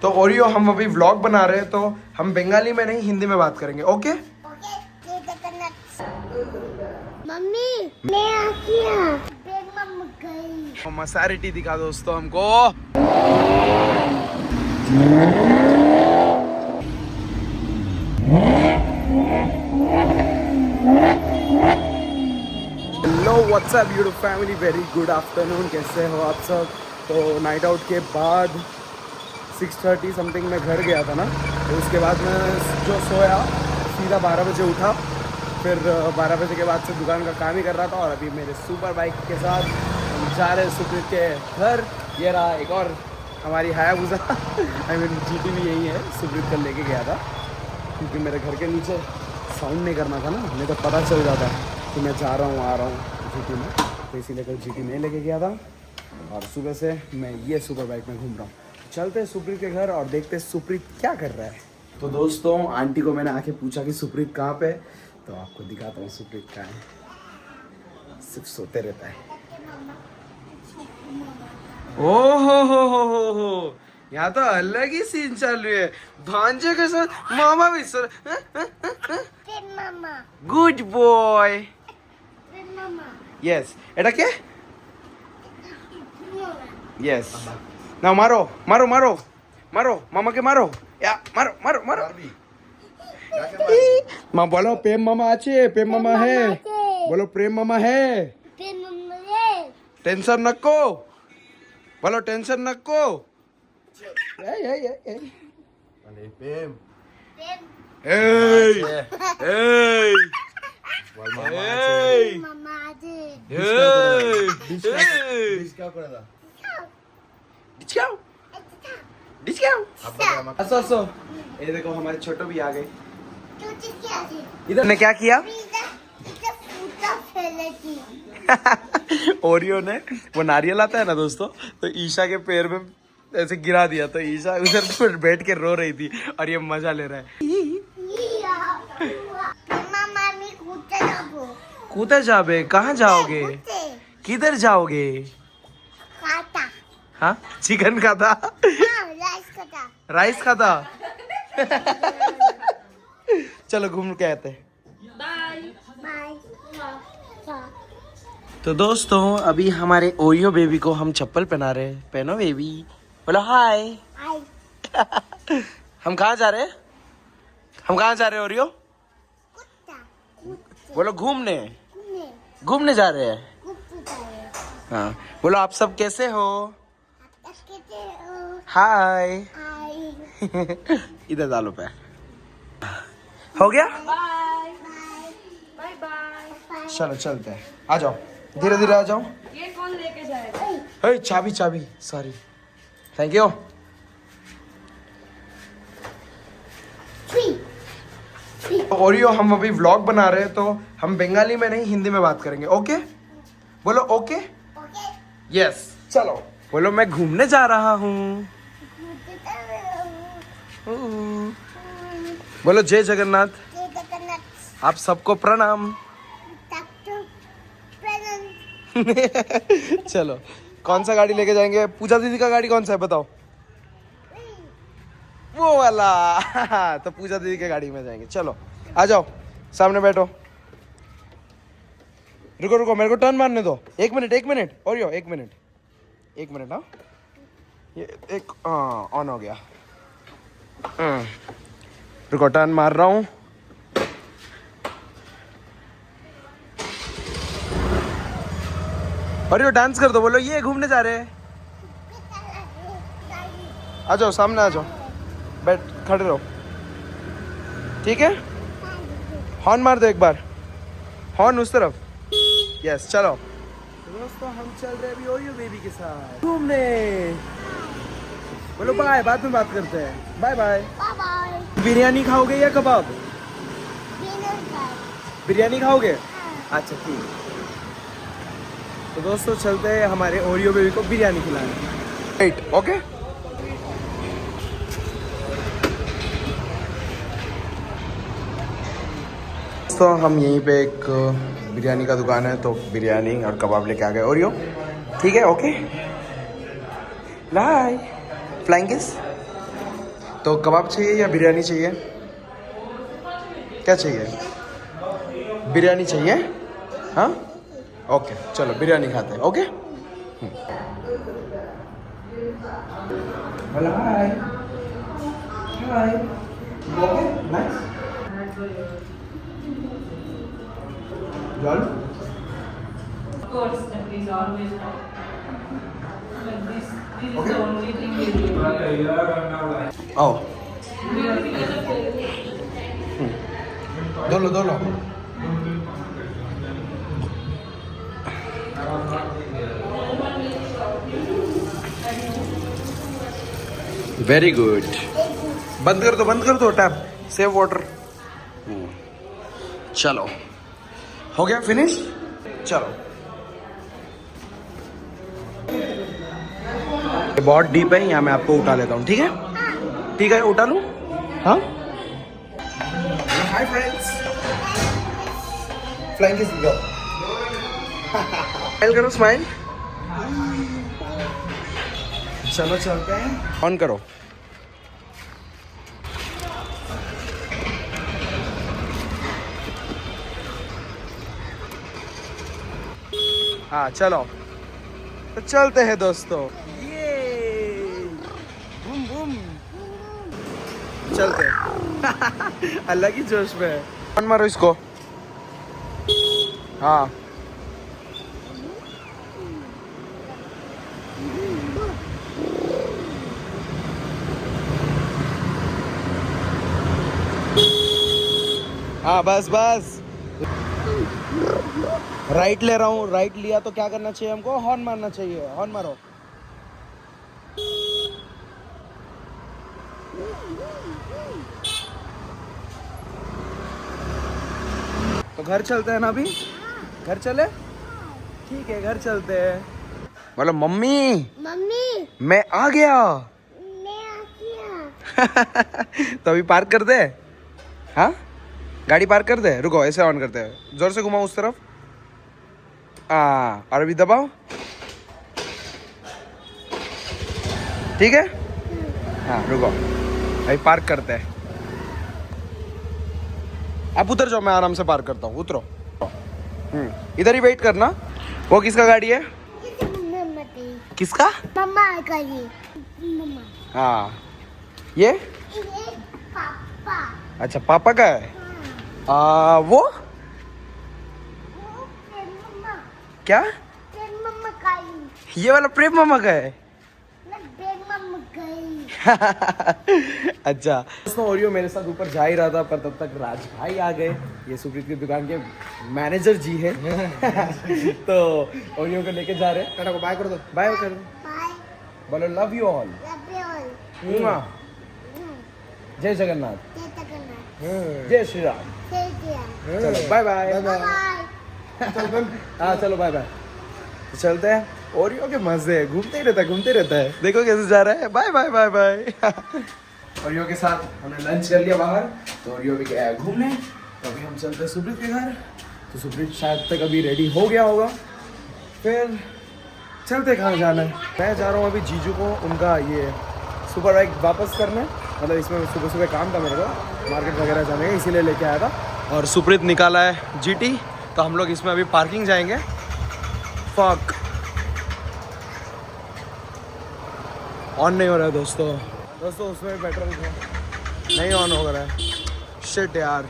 तो ओरियो हम अभी व्लॉग बना रहे हैं, तो हम बंगाली में नहीं हिंदी में बात करेंगे, ओके? मम्मी मैं आ गया। मम्मा गई। मसारिटी दिखा दोस्तों हमको। Hello WhatsApp YouTube family, very good afternoon. कैसे हो आप सब? तो नाइट आउट के बाद 6:30 समथिंग में घर गया था ना, तो उसके बाद मैं जो सोया सीधा 12 बजे उठा। फिर 12 बजे के बाद से दुकान का काम ही कर रहा था, और अभी मेरे सुपर बाइक के साथ हम जा रहे हैं सुप्रीत के घर। ये रहा एक और हमारी हायाबुसा आई मीन जीटी भी यही है, सुप्रीत कल लेके गया था, क्योंकि मेरे घर के नीचे साउंड नहीं करना था ना, नहीं तो पता चल जाता कि मैं जा रहा हूँ आ रहा हूँ जीटी में, तो इसीलिए कल जीटी नहीं लेके गया था। और सुबह से मैं ये सुपर बाइक में घूम रहा हूँ। चलते हैं सुप्रीत के घर और देखते हैं सुप्रीत क्या कर रहा है। तो दोस्तों आंटी को मैंने आके पूछा कि सुप्रीत कहाँ पे, तो आपको दिखाता हूँ सुप्रीत कहाँ है। सिर्फ सोते रहता है। ओ हो, यहाँ तो अलग ही सीन चालू है। भांजे के साथ मामा भी सर। Good boy. यस एटा के यस ना मारो मारो मारो मारो मामा के मारो या मारो मारो मारो। माँ बोलो प्रेम मामा आचे, प्रेम मामा है, बोलो प्रेम मामा है। टेंशन नको, बोलो टेंशन नको। Pim. Hey! Hey! Hey! हंसो ये देखो हमारे छोटो भी आ गए। इधर ने क्या किया? ओरियो ने वो नारियल आता है ना दोस्तों, तो ईशा के पैर में ऐसे गिरा दिया, तो ईशा उधर पर बैठ के रो रही थी और ये मजा ले रहा है। कूदे जाबे? कहाँ जाओगे? किधर जाओगे? हाँ चिकन खाता, राइस खाता। चलो घूम के आते हैं। तो दोस्तों अभी हमारे ओरियो बेबी को हम चप्पल पहना रहे हैं। पहनो बेबी, बोलो हाय। हम कहाँ जा रहे हैं? हम कहाँ जा रहे हैं ओरियो? बोलो घूमने, घूमने जा रहे हैं। हाँ बोलो आप सब कैसे हो? हाय। इधर डालो पे। हो गया? चलो चलते हैं, आ जाओ धीरे धीरे आ जाओ। ये कौन लेके जाएगा? हे चाबी चाबी, सॉरी, थैंक यू। ओरियो हम अभी व्लॉग बना रहे हैं, तो हम बंगाली में नहीं हिंदी में बात करेंगे, ओके? बोलो ओके। यस चलो बोलो मैं घूमने जा रहा हूँ। बोलो जय जगन्नाथ। आप सबको प्रणाम। चलो कौन सा गाड़ी लेके जाएंगे? पूजा दीदी का गाड़ी कौन सा है बताओ? वो वाला। तो पूजा दीदी के गाड़ी में जाएंगे। चलो आ जाओ सामने बैठो। रुको रुको मेरे को टर्न मारने दो। एक मिनट ओरियो, एक मिनट। हाँ ये एक ऑन हो गया। रुको टर्न मार रहा हूँ। ओरियो डांस कर दो, बोलो ये घूमने जा रहे हैं। आ जाओ सामने आ जाओ, बैठ खड़े रहो, ठीक है? हॉर्न मार दो एक बार, हॉर्न उस तरफ। यस चलो दोस्तों हम चल रहे हैं अभी ओरियो बेबी के साथ घूमने। बोलो बाय, बाद में बात करते हैं। Bye bye. बिरयानी खाओगे या कबाब? बिरयानी खाओगे? अच्छा ठीक है। तो दोस्तों चलते हैं हमारे ओरियो बेबी को बिरयानी खिलाने। Right okay. तो हम यहीं पे एक बिरयानी का दुकान है, तो बिरयानी और कबाब लेके आ गए। ओरियो ठीक है, ओके बाय। Flying kiss. तो कबाब चाहिए या बिरयानी चाहिए, क्या चाहिए? बिरयानी चाहिए, हाँ ओके चलो बिरयानी खाते हैं, okay. Hi hi, okay nice जॉल। Of course, that is always right. But this is the only thing we do. आओ Maybe because of the दो लो। Very good. बंद कर दो टैप, सेव वाटर। चलो हो गया फिनिश, चलो। ये बहुत डीप है, यहाँ मैं आपको उठा लेता हूँ, ठीक है? ठीक है, उठा लूँ, हाँ। हाय फ्रेंड्स, फ्लाइंग किस गो। स्माइल करो, स्माइल। चलो चलते हैं, ऑन करो। हाँ चलो, तो चलते हैं दोस्तों, ये बूम बूम चलते हैं। अलग ही जोश में है। ऑन मारो इसको, हाँ हाँ बस बस। राइट ले रहा हूँ, राइट लिया तो क्या करना चाहिए हमको? हॉर्न मारना चाहिए, हॉर्न मारो। तो घर चलते हैं ना अभी, घर चले, ठीक है घर चलते हैं। बोलो मम्मी मम्मी मैं आ गया। मैं आ गया। तो अभी पार्क कर दे, हाँ गाड़ी पार्क कर दे। रुको ऐसे ऑन करते हैं, जोर से घुमाओ उस तरफ, और अभी दबाओ, ठीक है। हाँ रुको, अभी पार्क करते हैं। आप उतर जाओ, मैं आराम से पार्क करता हूँ, उतरो। इधर ही वेट करना। वो किसका गाड़ी है? किसका? मम्मा का ये, मम्मा। हाँ ये पापा। अच्छा पापा का है। वो प्रेम मम्मा। क्या? प्रेम मम्मा का ये वाला प्रेम मामा का है। प्रेम मम्मा का। अच्छा दोस्तों, ओरियो मेरे साथ ऊपर जा ही रहा था, पर तब तक राज भाई आ गए। ये सुप्रीत की दुकान के मैनेजर जी है। तो ओरियो को लेके जा रहे हैं। टाटा को बाय कर दो, बाय कर दो, बाय। बोलो love you all. Love you all. जय जगन्नाथ, जय जगन्नाथ। जय श्री राम। जय जय। चलो बाय बाय। बाय। हाँ चलो बाय बाय। तो चलते हैं। ओरियो के मजे है, घूमते ही रहता है। देखो कैसे जा रहा है। Bye bye bye bye. Oreo के साथ हमने लंच कर लिया बाहर, तो ओरियो भी गया घूमने। तो अभी हम चलते हैं सुप्रीत के घर। तो सुप्रीत शायद तक अभी रेडी हो गया होगा, फिर चलते कहाँ जाना है। मैं जा रहा हूँ अभी जीजू को उनका ये सुपर बाइक वापस करने, मतलब इसमें सुबह सुबह काम था मेरे को, मार्केट वगैरह जाने का, इसीलिए लेके आया था। और सुप्रीत निकाला है जीटी, तो हम लोग इसमें अभी पार्किंग जाएंगे। फक ऑन नहीं हो रहा है दोस्तों, उसमें पेट्रोल नहीं ऑन हो रहा है। शिट यार।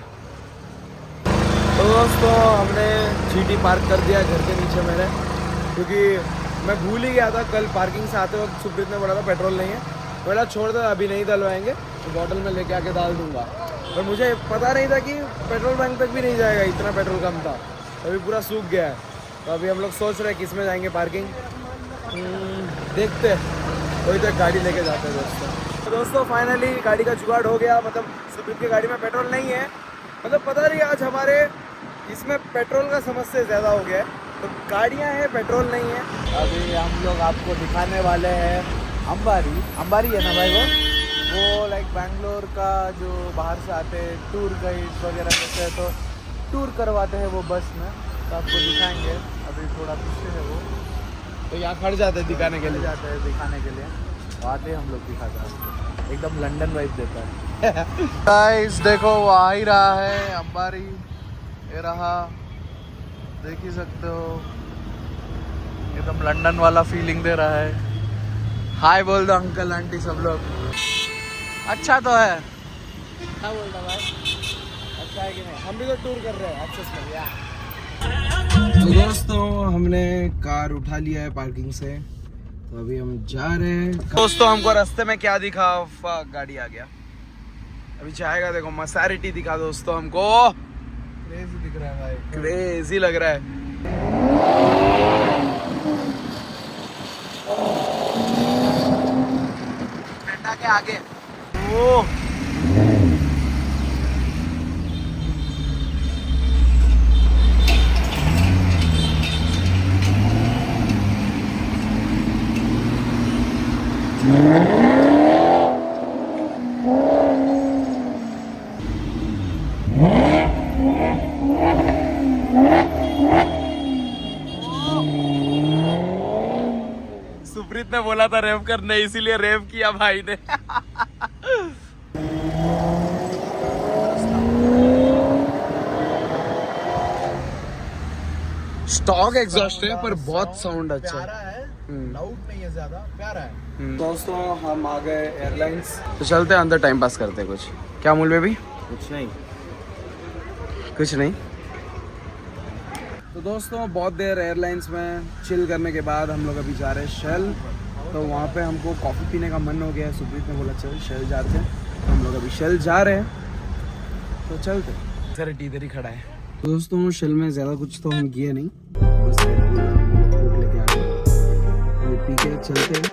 तो दोस्तों हमने जीटी पार्क कर दिया घर के नीचे मेरे, क्योंकि मैं भूल ही गया था कल पार्किंग से आते वक्त सुप्रीत ने बोला था पेट्रोल नहीं है। बोला छोड़ दो अभी नहीं डलवाएंगे, तो बॉटल में लेके आके डाल दूंगा। पर मुझे पता नहीं था कि पेट्रोल बैंक तक भी नहीं जाएगा, इतना पेट्रोल कम था। अभी पूरा सूख गया है। तो अभी हम लोग सोच रहे हैं किस में जाएंगे पार्किंग, देखते हैं, कोई तो गाड़ी लेके जाते हैं दोस्तों। तो दोस्तों फाइनली गाड़ी का जुगाड़ हो गया, मतलब सुप्रीत की गाड़ी में पेट्रोल नहीं है। मतलब पता नहीं आज हमारे इसमें पेट्रोल का समस्या ज़्यादा हो गया है। तो गाड़ियाँ हैं, पेट्रोल नहीं है। अभी हम लोग आपको दिखाने वाले हैं अंबारी है ना भाई, वो लाइक बैंगलोर का जो बाहर से आते हैं टूर गाइड वगैरह करते हैं, तो टूर करवाते हैं वो बस में, तो आपको दिखाएंगे। अभी थोड़ा पीछे है वो, तो यहाँ खड़ जाते हैं दिखाने के लिए। जाते हैं दिखाने के लिए, आते हैं हम लोग दिखाते हैं, एकदम लंदन वाइब देता है। गाइस देखो वो आ ही रहा है अंबारी, ये रहा, देख ही सकते हो, एकदम लंदन वाला फीलिंग दे रहा है। हाय बोल दो अंकल आंटी सब लोग। अच्छा तो है, क्या बोलता भाई, अच्छा है कि नहीं? हम भी तो टूर कर रहे हैं एक्सेस में यार। तो दोस्तों हमने कार उठा लिया है पार्किंग से, तो अभी हम जा रहे हैं। दोस्तों हमको रास्ते में क्या दिखा, फक गाड़ी आ गया। अभी जाएगा, देखो मसारिटी दिखा दोस्तों हमको, क्रेजी दिख रहा है भाई, क्रेजी लग रहा है। बेटा के आगे ओ सुप्रीत ने बोला था रेव करने, इसीलिए रेव किया भाई ने। स्टॉक एग्जॉस्ट है पर बहुत साउंड अच्छा है, प्यारा है, लाउड नहीं है ज्यादा, प्यारा है। दोस्तों हम आ गए एयरलाइंस, तो चलते हैं अंदर, टाइम पास करते हैं कुछ। क्या मूल में भी कुछ नहीं, कुछ नहीं। तो दोस्तों बहुत देर एयरलाइंस में चिल करने के बाद हम लोग अभी जा रहे हैं शेल। तो वहाँ पे हमको कॉफ़ी पीने का मन हो गया है, सुप्रीत ने बोला चल शेल जाते हैं, तो हम लोग अभी शेल जा रहे हैं, तो चलते हैं। सर इधर ही खड़ा है। तो दोस्तों शेल में ज़्यादा कुछ तो हम किए नहीं, बस Red Bull हम लोग लेके आ गए, ये पी के चलते हैं।